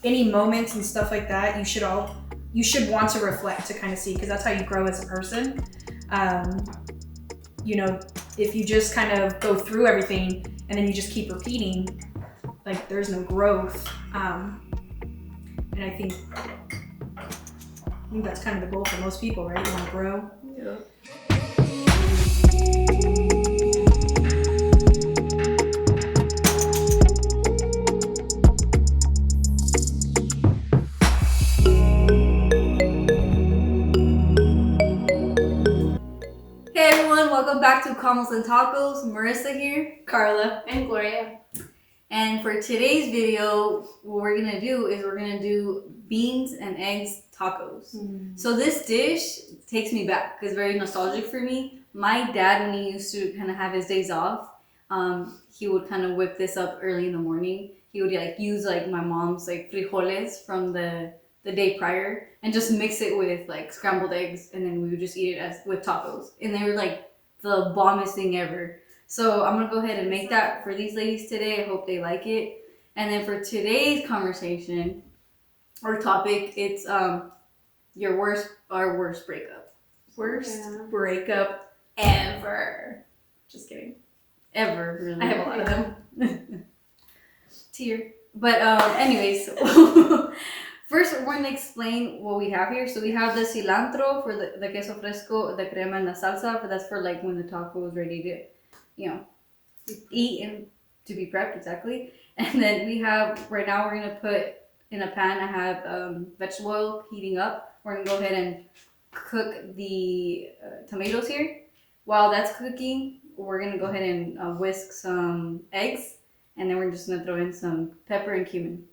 Any moments and stuff like that, you should want to reflect to kind of see, because that's how you grow as a person. You know, if you just kind of go through everything and then you just keep repeating, like there's no growth. And I think that's kind of the goal for most people, right? You want to grow. Yeah. Hey everyone, welcome back to Convos and Tacos. Marissa here, Carla. And Gloria. and for today's video, what we're gonna do is we're gonna do beans and eggs tacos. So this dish takes me back because it's very nostalgic for me. My dad, when he used to kind of have his days off, he would kind of whip this up early in the morning. He would use my mom's frijoles from the day prior and just mix it with scrambled eggs, and then we would just eat it with tacos, and they were the bombest thing ever. So I'm gonna go ahead and make that for these ladies today. I hope they like it. And then for today's conversation or topic, it's our worst breakup. Worst breakup ever. Just kidding. Ever, really. I have a lot of them. Tear. But anyways, first we're going to explain what we have here. So we have the cilantro for the queso fresco, the crema and the salsa, but that's for when the taco is ready to, eat and to be prepped, exactly. And then we have, right now we're going to put in a pan, I have vegetable oil heating up. We're going to go ahead and cook the tomatoes here. While that's cooking, we're going to go ahead and whisk some eggs. And then we're just going to throw in some pepper and cumin.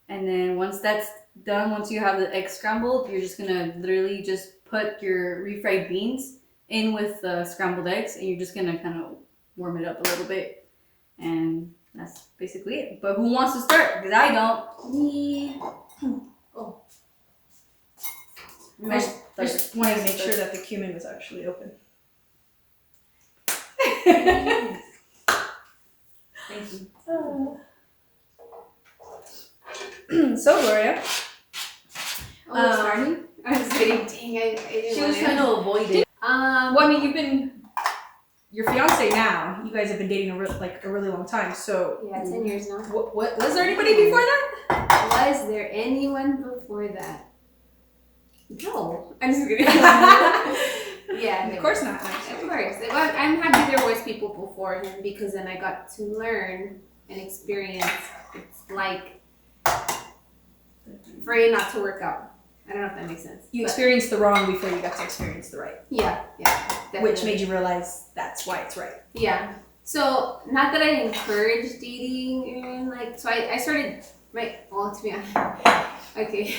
And then once that's done, once you have the eggs scrambled, you're just going to literally just put your refried beans in with the scrambled eggs. And you're just going to kind of warm it up a little bit. And that's basically it. But who wants to start? Because I don't. Me. Oh. I just wanted to make sure that the cumin was actually open. Thank you. So, Gloria. Starting? I was kidding. Dang, I didn't She was want trying to avoid it. Well, I mean, your fiance now, you guys have been dating a really long time, so. Yeah, 10 years now. What was there anybody before that? Was there anyone before that? No. I'm just kidding. Yeah. Of course not. Of course. Well, I'm happy there was people before him because then I got to learn and experience it's like for it not to work out. I don't know if that makes sense. You experienced the wrong before you got to experience the right. Yeah, definitely. Which made you realize that's why it's right. Yeah. So, not that I encourage dating and so I started, to be honest, okay.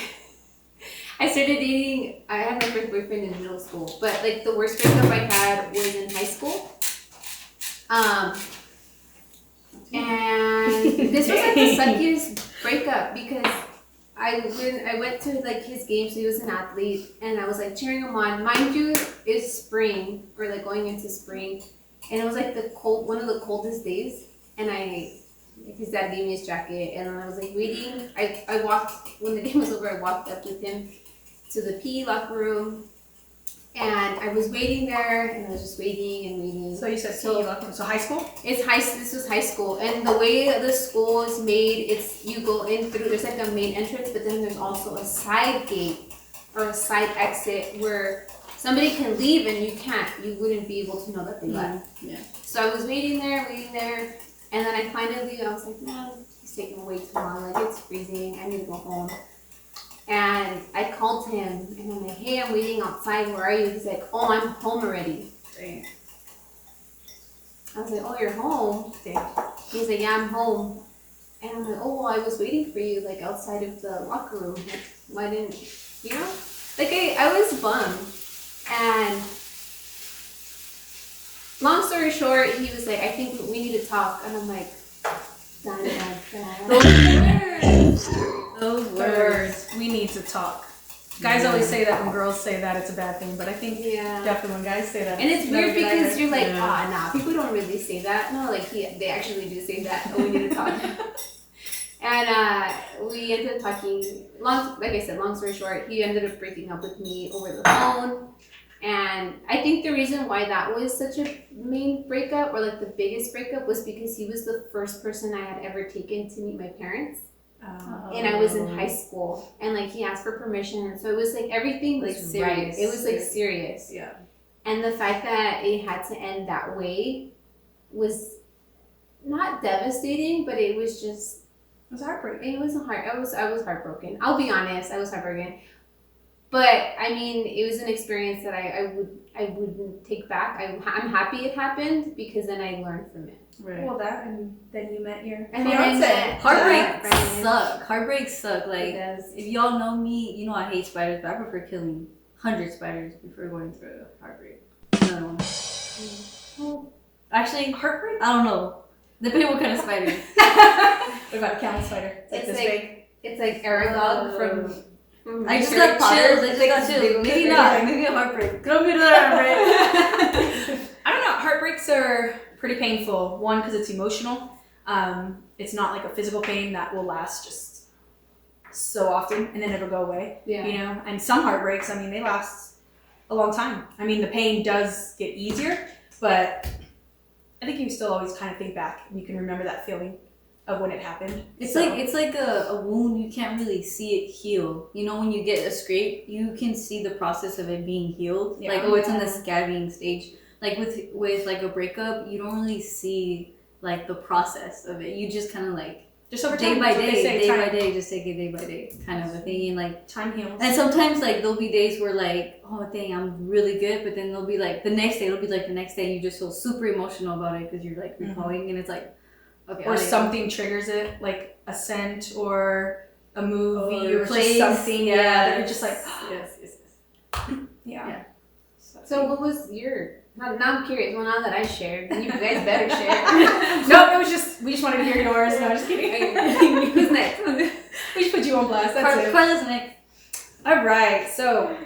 I started dating, I had my first boyfriend in middle school, but the worst breakup I had was in high school. And this was the suckiest breakup because I went to his games, so he was an athlete, and I was cheering him on. Mind you, it's spring, or going into spring, and it was one of the coldest days, and his dad gave me his jacket, and I was waiting. I walked, when the game was over, I walked up with him to the PE locker room, and I was waiting there, and I was just waiting and waiting. So you said PE locker room, so high school? This was high school, and the way the school is made, you go in through, there's a main entrance, but then there's also a side gate or a side exit where somebody can leave and you wouldn't be able to know that they left. Yeah. So I was waiting there, and then I was like, man, he's taking way too long, it's freezing, I need to go home. And I called him, and I'm like, hey, I'm waiting outside, where are you? He's like, oh, I'm home already. Dang. I was like, oh, you're home? Dang. He's like, yeah, I'm home. And I'm like, oh, well, I was waiting for you, outside of the locker room. Why didn't, I was bummed. And long story short, he was like, I think we need to talk. And I'm like, Those words. We need to talk. Guys always say that when girls say that it's a bad thing, but I think definitely when guys say that. And it's weird because you're like, nah, people don't really say that. No, they actually do say that. Oh, we need to talk. And we ended up talking. Like I said, long story short, he ended up breaking up with me over the phone. And I think the reason why that was such a main breakup, or like the biggest breakup, was because he was the first person I had ever taken to meet my parents. And I was in high school, and like he asked for permission, and so it was like everything was serious. right. It was like serious. Yeah. And the fact that it had to end that way was not devastating, but it was just. It was heartbreaking. It was I was heartbroken. I'll be honest, I was heartbroken. But I mean, it was an experience that I wouldn't take back. I'm happy it happened because then I learned from it. Right. Well, that and then you met your And fiance. Heartbreaks suck. Like, if y'all know me, you know I hate spiders, but I prefer killing 100 spiders before going through a heartbreak. Another one. Well, actually, Heartbreak? I don't know. Depending what kind of spider. What about a camel spider? It's like It's this like- big. It's like Aragog from I just Harry got Potter. chills. Maybe not. Maybe a heartbreak. Throw me to the heartbreak. I don't know. Heartbreaks are pretty painful. One, because it's emotional. It's not like a physical pain that will last just so often and then it'll go away. Yeah. You know, and some heartbreaks, I mean, they last a long time. I mean, the pain does get easier, but I think you still always kind of think back and you can remember that feeling of when it happened. It's like a wound. You can't really see it heal. You know, when you get a scrape, you can see the process of it being healed. Yeah. Like, oh, it's in the scabbing stage. Like with like a breakup, you don't really see like the process of it. You just kind of like just over day time. by That's what they day, say, day time, by day, just take it day by day, kind of a thing. And like, time heals. and sometimes like there'll be days where like, oh dang, I'm really good, but then there'll be like the next day, it'll be like the next day, and you just feel super emotional about it because you're like recalling, and it's like, okay, Or something triggers it, like a scent or a movie or place. just something. Yeah, that you're just like, yes. yeah. So what was your? Now I'm curious. Well, now that I shared, you guys better share. No, it was just we just wanted to hear yours. No, just kidding. Who's next? We just put you on blast. That's it. Carla's next. All right, so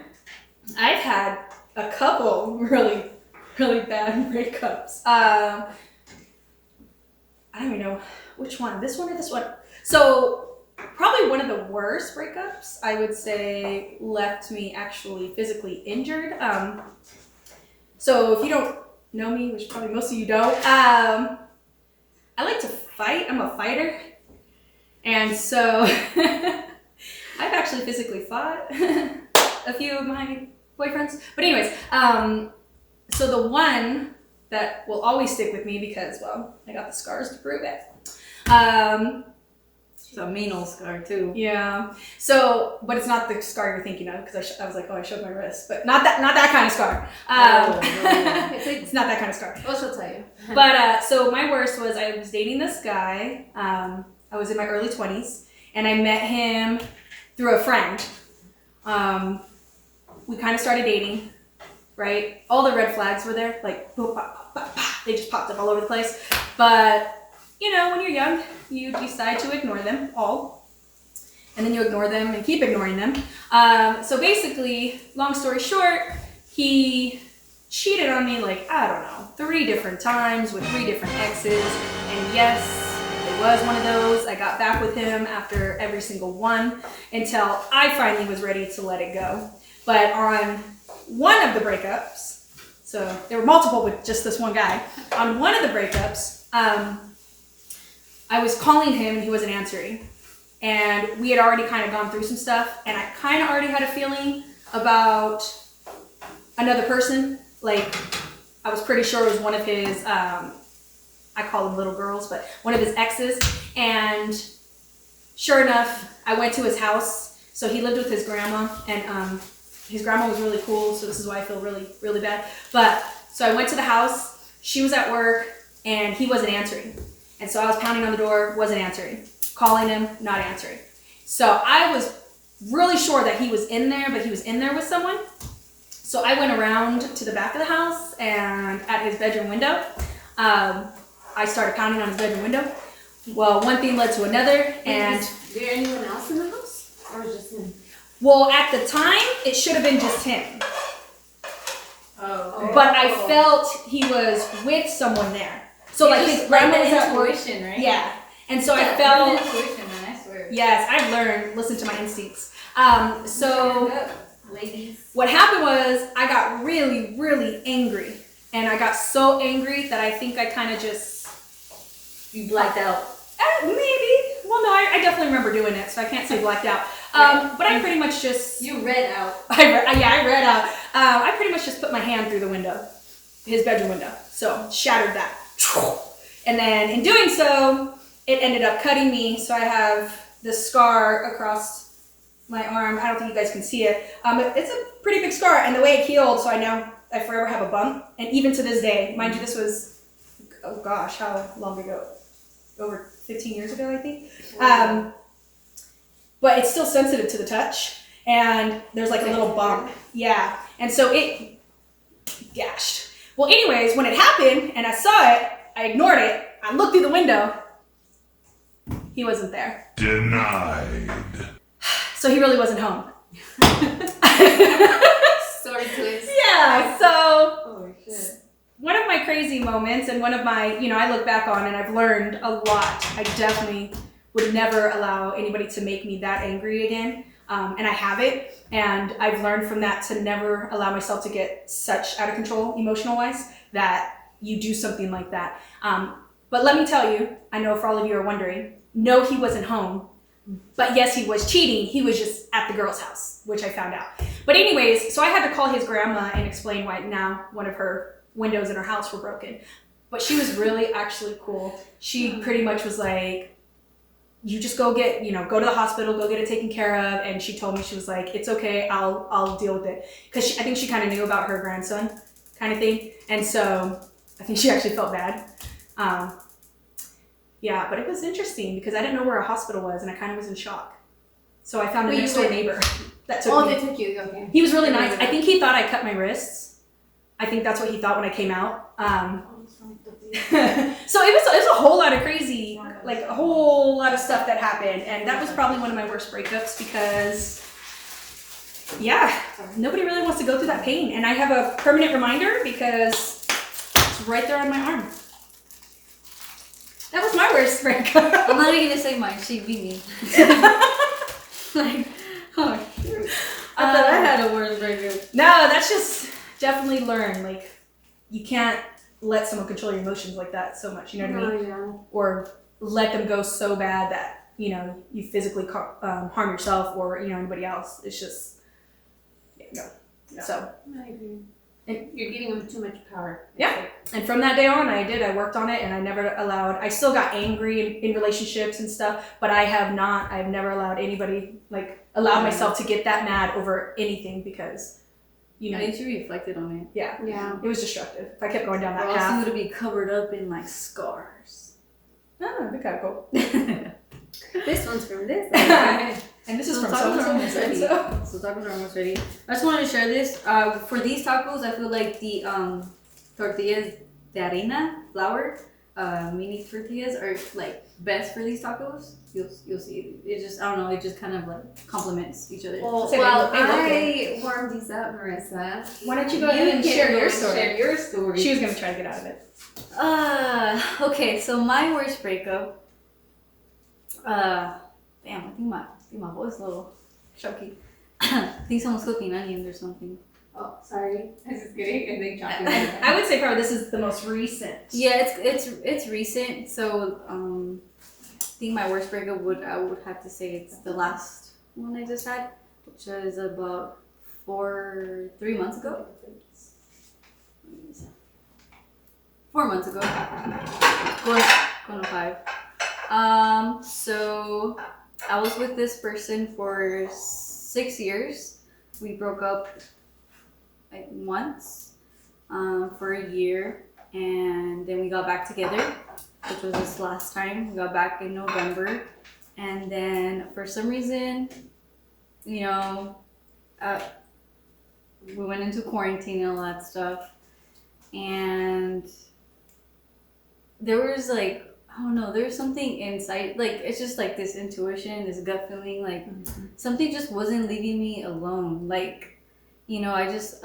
I've had a couple really, really bad breakups. I don't even know which one. This one or this one. So probably one of the worst breakups, I would say, left me actually physically injured. So if you don't know me, which probably most of you don't, I like to fight. I'm a fighter. And so I've actually physically fought a few of my boyfriends. But anyways, so the one that will always stick with me because, well, I got the scars to prove it. It's a mean old scar too. Yeah. So, but it's not the scar you're thinking of because I was like, oh, I showed my wrist, but not that kind of scar. It's not that kind of scar. Well, she'll tell you. But so my worst was I was dating this guy. I was in my early 20s, and I met him through a friend. We kind of started dating, right? All the red flags were there, like boop, pop, pop, pop. They just popped up all over the place. But you know, when you're young, you decide to ignore them all, and then you ignore them and keep ignoring them. So basically, long story short, he cheated on me like, I don't know, 3 different times with 3 different exes, and yes, it was one of those. I got back with him after every single one until I finally was ready to let it go. But on one of the breakups, so there were multiple with just this one guy, on one of the breakups, I was calling him and he wasn't answering. And we had already kind of gone through some stuff, and I kind of already had a feeling about another person. Like, I was pretty sure it was one of his, I call them little girls, but one of his exes. And sure enough, I went to his house. So he lived with his grandma, and his grandma was really cool. So this is why I feel really, really bad. But so I went to the house, she was at work, and he wasn't answering. And so I was pounding on the door, wasn't answering. Calling him, not answering. So I was really sure that he was in there, but he was in there with someone. So I went around to the back of the house and at his bedroom window, I started pounding on his bedroom window. Well, one thing led to another, and Was there anyone else in the house, or just him? well, at the time, it should have been just him. Oh. But I felt he was with someone there. So like his grandma was at work. Intuition, right? Yeah. And so I felt, Intuition, right? Yes, I've learned. Listen to my instincts. So ladies, what happened was I got really, really angry. And I got so angry that I think I kind of just... You blacked out. Maybe. Well, no, I definitely remember doing it, so I can't say blacked out. But I pretty much just... you read out. I read out. I pretty much just put my hand through the window. His bedroom window. So, shattered that. And then in doing so, it ended up cutting me. So I have this scar across my arm. I don't think you guys can see it. It's a pretty big scar. And the way it healed, so I forever have a bump. And even to this day, mind you, this was, oh gosh, how long ago? Over 15 years ago, I think. But it's still sensitive to the touch. And there's like a little bump. Yeah. And so it gashed. Well, anyways, when it happened and I saw it, I ignored it. I looked through the window. He wasn't there. Denied. So he really wasn't home. Story twist. Yeah, so Oh shit. one of my crazy moments and one of my, I look back on and I've learned a lot. I definitely would never allow anybody to make me that angry again. And I haven't. And I've learned from that to never allow myself to get such out of control emotional wise that you do something like that. But let me tell you, I know for all of you are wondering, no, he wasn't home. But yes, he was cheating. He was just at the girl's house, which I found out. But anyways, so I had to call his grandma and explain why now one of her windows in her house were broken. But she was really actually cool. She pretty much was like, you just go get, go to the hospital, go get it taken care of. And she told me, she was like, it's okay, I'll deal with it. Because I think she kind of knew about her grandson kind of thing. And so I think she actually felt bad. Yeah, but it was interesting because I didn't know where a hospital was and I kind of was in shock. So I found a next door neighbor that took me. They took you, okay. He was really nice. I think he thought I cut my wrists. I think that's what he thought when I came out. So it was a whole lot of crazy, like a whole lot of stuff that happened. And that was probably one of my worst breakups because, yeah, nobody really wants to go through that pain. And I have a permanent reminder because it's right there on my arm. That was my worst breakup. I'm not even gonna say mine. She beat me. Like, oh, shoot. I thought I had a worse breakup. No, that's just definitely learn. Like, you can't let someone control your emotions like that so much. You know what I mean? Yeah. Or let them go so bad that you physically harm yourself or anybody else. It's just no. So I agree. You're giving them too much power. Yeah. And from that day on, I worked on it, and I never allowed. I still got angry in relationships and stuff, but I've never allowed anybody allowed myself to get that mad over anything because At least you reflected on it. Yeah. Yeah. It was destructive. If I kept going down that Or else path. you would be covered up in scars. Oh, that'd be kind of cool. This one's from this. And this is So from tacos are almost someone. ready. So tacos are almost ready. I just wanted to share this. For these tacos, I feel like the tortillas de harina, flour, mini tortillas are best for these tacos. You'll see. It just, I don't know, it just kind of complements each other. Well, Say I warmed these up, Marissa. Why don't you go ahead and share your story? Share your story. She was going to try to get out of it. Okay, so my worst breakup. Damn, I think my voice is a little choky. I think someone's cooking onions or something. Oh, sorry. I was just kidding. I think chopping. I would say probably this is the most recent. Yeah, it's recent. So I think my worst breakup I would have to say it's the last one I just had, which was about 3 months ago. 4 months ago. Going on 5. So I was with this person for 6 years. We broke up once for a year, and then we got back together, which was this last time. We got back in November, and then for some reason, we went into quarantine and all that stuff, and there was I don't know, there's something inside, it's just this intuition, this gut feeling, something just wasn't leaving me alone. I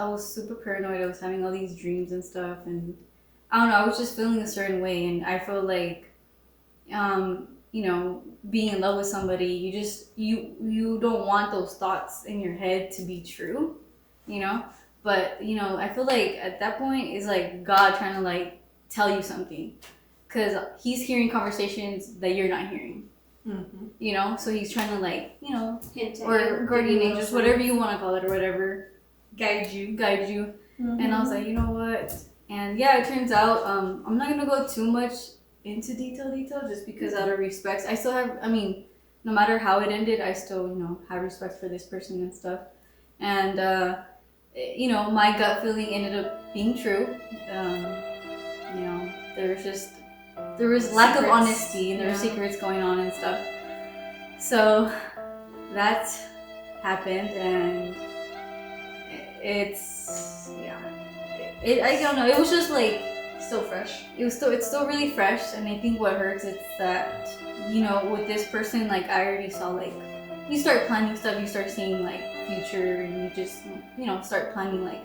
was super paranoid. I was having all these dreams and stuff, and I don't know, I was just feeling a certain way, and I feel you know, being in love with somebody, you don't want those thoughts in your head to be true, you know. But you know, I feel like at that point is like God trying to like tell you something, because He's hearing conversations that you're not hearing. You know, so He's trying to like, you know, Hint at or you, guardian give you angels, little whatever signs. you want to call it, or whatever, guide you. And I was like, you know what? And yeah, it turns out I'm not gonna go too much into detail just because out of respect, I still have. I mean, no matter how it ended, I still, you know, have respect for this person and stuff. And you know, my gut feeling ended up being true. You know, there was lack of honesty and there were secrets going on and stuff. So that happened, and it's I don't know. It was just like Still fresh. it's still really fresh, and I think what hurts is that, you know, with this person, like I already saw, like you start planning stuff, you start seeing like future, and you just, you know, start planning like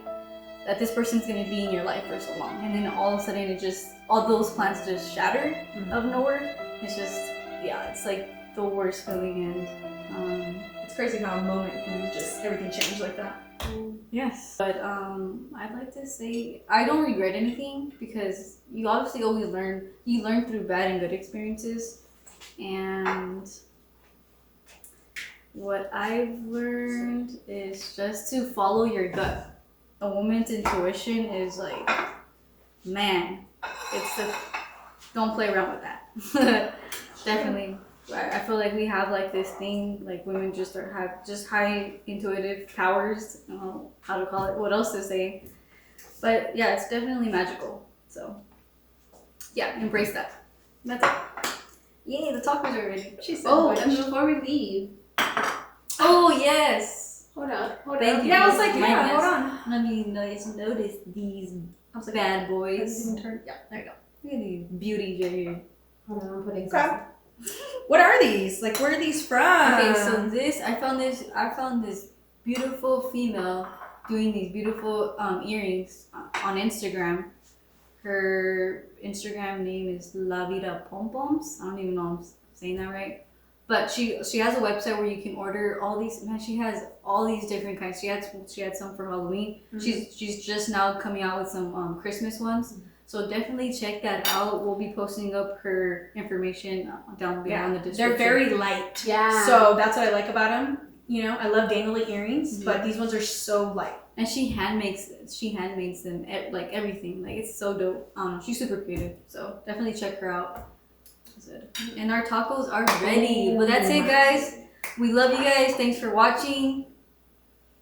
that this person's gonna be in your life for so long, and then all of a sudden it just, all those plans just shatter out of nowhere. It's just, yeah, it's like the worst feeling. And It's crazy how a moment can just everything change like that. yes, but I'd like to say I don't regret anything, because you obviously always learn. You learn through bad and good experiences, and what I've learned is just to follow your gut. A woman's intuition is like, man, it's the, don't play around with that. Definitely. I feel like we have like this thing, like women just have just high intuitive powers. I don't know how to call it, what else to say. But yeah, it's definitely magical. So yeah, embrace that. That's it. Yay, the tacos are ready. She said, Oh, and before we leave, Oh yes. hold on. Thank you. Yeah, I was like, My yeah, goodness. hold on. None of you notice these I was like, bad boys. has it even turned? Yeah, there you go. Look at these beauties right here. Hold on, I'm putting Okay. something. What are these? Like, where are these from? Okay, so I found this beautiful female doing these beautiful earrings on Instagram. Her Instagram name is La Vida Pom Poms. I don't even know if I'm saying that right. But she has a website where you can order all these. Man, she has all these different kinds. She had some for Halloween. She's just now coming out with some Christmas ones. So definitely check that out. We'll be posting up her information down below in the description. They're very light. Yeah. So that's what I like about them. You know, I love Dana earrings, but these ones are so light. And she handmakes them, like everything. Like, it's so dope. She's super creative. So definitely check her out. And our tacos are ready. But that's it, guys. We love you guys. Thanks for watching.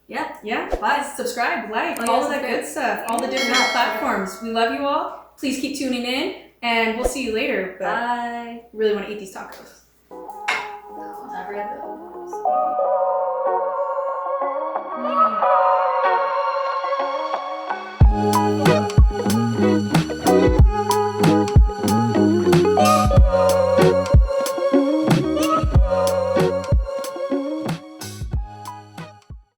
Yeah. Yeah. Bye. Subscribe, like, Oh, all yeah, that good stuff. All the different platforms. We love you all. Please keep tuning in, and we'll see you later. But Bye. I really want to eat these tacos. I forgot those.